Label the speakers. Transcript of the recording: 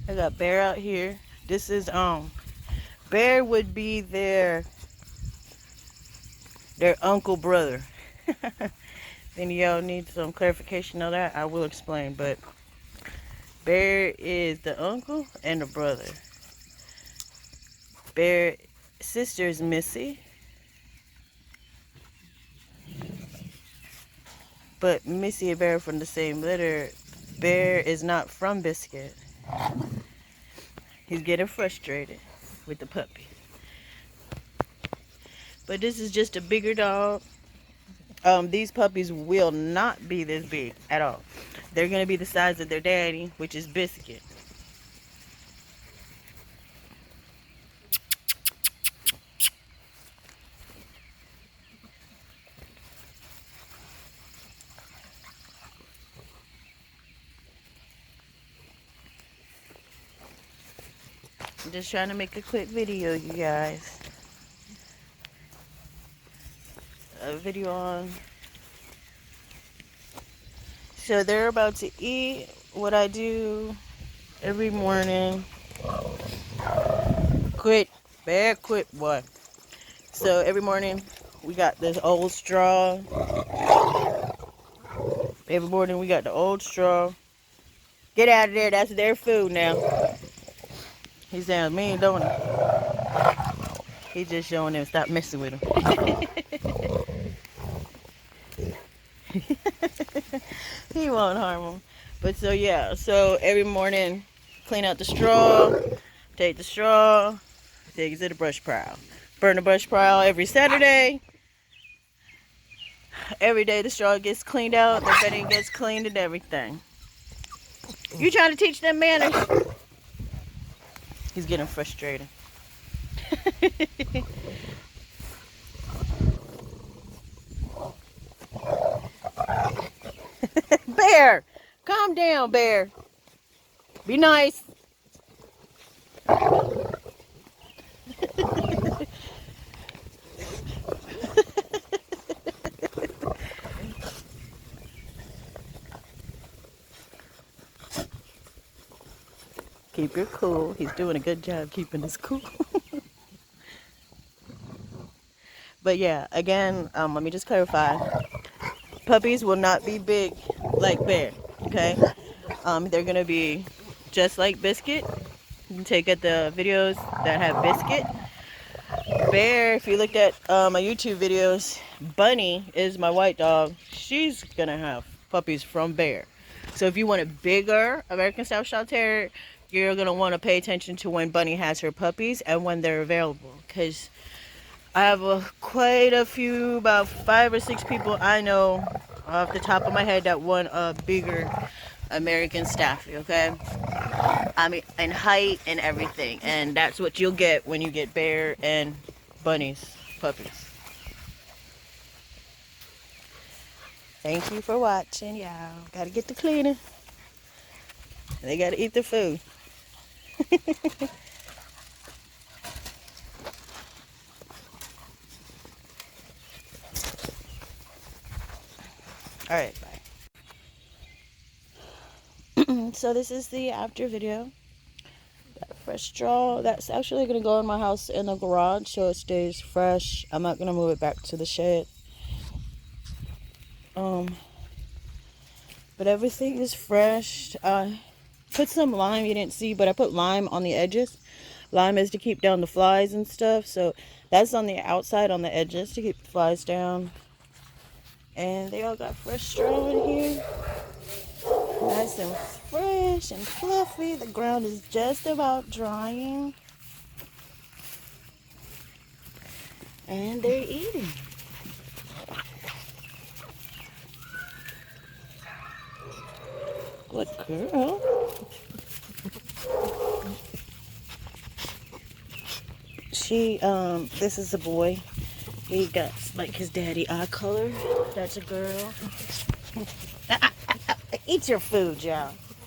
Speaker 1: I got Bear out here. This is Bear would be their uncle brother. Then y'all need some clarification on that, I will explain. But Bear is the uncle and the brother. Bear sister is Missy, but Missy and Bear from the same litter. Bear is not from Biscuit. He's getting frustrated with the puppy. But this is just a bigger dog. These puppies will not be this big at all. They're gonna be the size of their daddy, which is Biscuit. I'm just trying to make a quick video, you guys. A video on. So they're about to eat. What I do every morning. Quit. Bear, quit, boy. So every morning we got this old straw. Every morning we got the old straw. Get out of there. That's their food now. He's saying mean, don't he? He's just showing them stop messing with him. He won't harm him. But so yeah, so every morning clean out the straw, take the straw, take it to the brush pile. Burn the brush pile every Saturday. Every day the straw gets cleaned out, the bedding gets cleaned and everything. You trying to teach them manners? He's getting frustrated. Bear, calm down, Bear. Be nice. Keep your cool. He's doing a good job keeping his cool. But yeah, again, let me just clarify. Puppies will not be big like Bear, okay? They're going to be just like Biscuit. You can take at the videos that have Biscuit. Bear, if you looked at my YouTube videos, Bunny is my white dog. She's going to have puppies from Bear. So if you want a bigger American Style Short Terrier, you're going to want to pay attention to when Bunny has her puppies and when they're available. Because I have quite a few, about 5 or 6 people I know off the top of my head that want a bigger American Staffy, okay? I mean, in height and everything. And that's what you'll get when you get Bear and Bunny's puppies. Thank you for watching, y'all. Gotta get the cleaning. They gotta eat their food. Alright, bye. So this is the after video. Got fresh straw. That's actually going to go in my house in the garage so it stays fresh. I'm not going to move it back to the shed. But everything is fresh. Put some lime, you didn't see, but I put lime on the edges. Lime is to keep down the flies and stuff. So that's on the outside, on the edges, to keep the flies down. And they all got fresh straw in here. Nice and fresh and fluffy. The ground is just about drying. And they're eating. Good girl. This is a boy. He got like his daddy eye color. That's a girl. Eat your food, y'all.